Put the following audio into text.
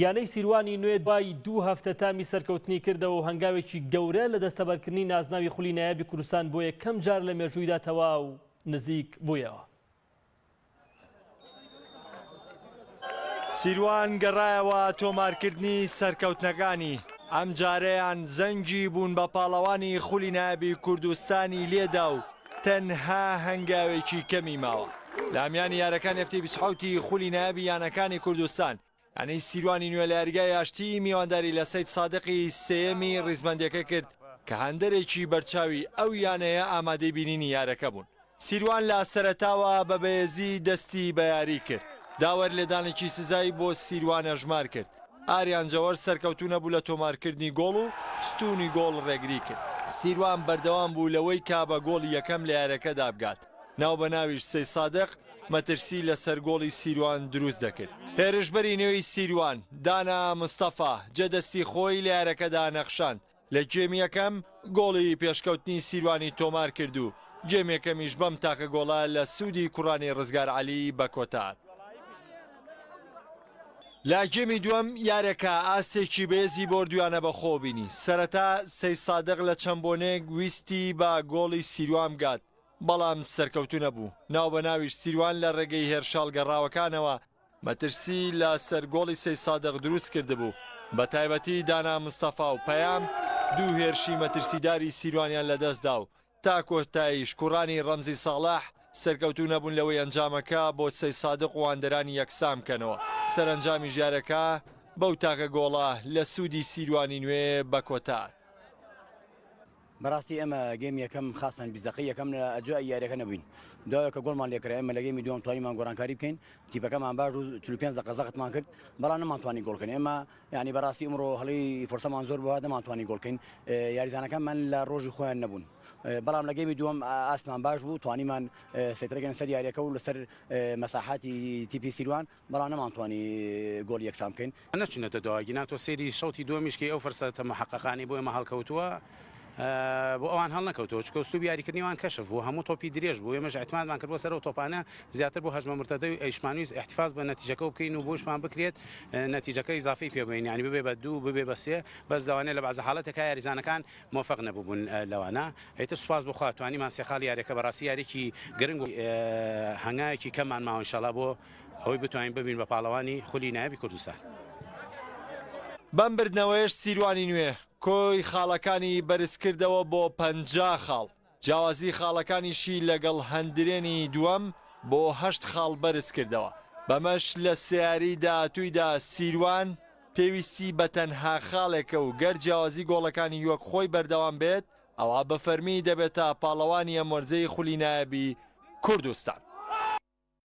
یانەی سیروانی نوێ دوای 2 هەفتە تامی سەرکەوتنی کردەوە و هەنگاوێکی گەورە لە دەستەبەرکردنی نازناوی خولی نایابی کوردستان بۆ یەکەم جار لە مێژوویدا تەواو نزیک بوویەوە. سیروان گەڕایەوە تۆمارکردنی سەرکەوتنەکانی ئەم جارەیان زەنگی بوون بە پاڵەوانی خولی نایابی کوردستانی لێدا و تەنها هەنگاوێکی کەمی ماوە. لامیانی یارەکان هەفتەی 27 خولی نایابی یانەکانی کوردستان یانەی سیروانی نوێ لە یاریگای ئاشتی میوانداری لە سەید سادقی سێیەمی ڕیزبەندیەکە کرد کە هەندێکی بەرچاوی ئەو یانەیە ئامادەی بینینی یارەکە بوون. سیروان لە سەرەتاوە بە بەهێزی دەستی بە یاری کرد. داوەر لێدانێکی سزایی بۆ سیروانە ژمار کرد. ئاریان جەوەر سەرکەوتو نەبوو لە تۆمارکردنی گۆڵ و ستونی گۆڵ ڕێگری کرد. سیروان بەردەوام بوو لەوەی کا بە گۆڵی یەکەم لە یارەکەدا بگات. ناو بە ناویش سەید سادق مەترسی لەسەر گۆڵی سیروان دروست دەکرد. هێرشبەری نوێی سیروان دانا مستەفا جەدەستی خۆی لە یارەکەدا نەخشاند. لە گێمی یەکەم گۆڵی پێشکەوتنی سیروانی تۆمار کرد و گێم یەکەمیش بەم تاکە گۆڵە لە سوودی کوڕانی ڕزگار عەلی بە کۆتار. لا گێمی دووەم یارێکە ئاسێکی بێزی بردویانە بە خۆبینی. سەرەتا سەید سادق لە چەند بۆنێک ویستی بە گۆڵی سیروان بگات بەڵام سەرکەوتو نەبوو. ناو بە ناویش سیروان لە ڕێگەی هێرشاڵ گەڕاوەکانەوە مەترسی لە سەرگۆڵی سەید سادق دروست کردبوو. بە تایبەتی دانا مستەفا و پەیام دوو هێرشی مەترسیداری سیروانیان لەدەستدا و تا کۆتاییش کوڕانی ڕەمزی ساڵح سەرکەوتو نەبوون لەوەی ئەنجامەکە بۆ سەید سادق و واندەرانی یەکسام بکەنەوە. سەرنجامی ژیارەکە بەو تاکە گۆڵە لە سوودی سیروانی نوێ بە کۆتار. بەڕاستی ئەمە گەیم یەکەم خاستن بیزدەقی یەکەم لە ئەجوای یاریەکە نەبووین. دوایەکە گۆڵمان لێکرا ئێمە لە گەیمی دووەم توانیمان گۆڕانکاری بکەین. تیپەکەمان باش و 45 دقیقە زەقتمان کرد بەڵام نەمانتوانی گۆڵکەین. ئێمە یعنی بەڕاستی ئەمڕۆ هەڵی فورسەمان زۆر بووە دەمانتوانی گۆڵکەین. یاریزانەکانمان لە ڕۆژی خۆیان نەبوون. بەڵام لە گەیمی دووەم ئاسمان باش بوو توانیمان سێترەکەن سەر یاریەکە و لەسەر مەساحاتی تیپی سیروان بەڵام نەمانتوانی گۆڵ یەکسام بکەین. نەچونەتە دوای ناتۆ سێری شەوتی دووەمیشکی ئەو فەرسەتە محققانی بۆ ئێمە هەڵکەوتووە بۆ ئەوان هەڵ نەکەوتەوە چکە ئوستوبی یاریکردنیوان کەشف بوو هەموو تۆپی درێژ بوو ئێمەش احتیمالمان کردوە سەر ئەو تۆپانە زیاتر بۆ هەژمە مرتەدەی ئەیشمانویست احتفاظ بە نەتیجەکە بکەین و بۆشمان بکرێت نەتیجەکە ئیزافی پێ بین یعنی ببێ بە 2 ببێ بە 3 بەس لەوانەیە لە بەعزە حاڵەتێکە یاریزانەکان موفق نەبوون لەوانە ئیتر سوپاس بخوا توانیمان سێخاڵ یاریەکە بەڕاستی یارێکی گرنگ و هەنگاوێکی کەممان ماوە ئینشاڵڵا بۆ ئەوەی بتوانین ببین بە پاڵەوانی خولی نایابی کوردستان. بەم بردنەوەیش سیروانی نوێ کۆی خاڵەکانی بەرزکردەوە بۆ 50 خاڵ. جیاوازی خاڵەکانیشی لەگەڵ هەندرێنی دووەم بۆ 8 خاڵ بەرز کردەوە. بەمەش لە سیاری داهاتوویدا سیروان پێویستی بە تەنها خاڵێکە و گەر جیاوازی گۆڵەکانی وەک خۆی بەردەوام بێت ئەوە بە فەرمی دەبێتە پاڵەوانی ئەم وەرزەی خولی نایابی کوردستان.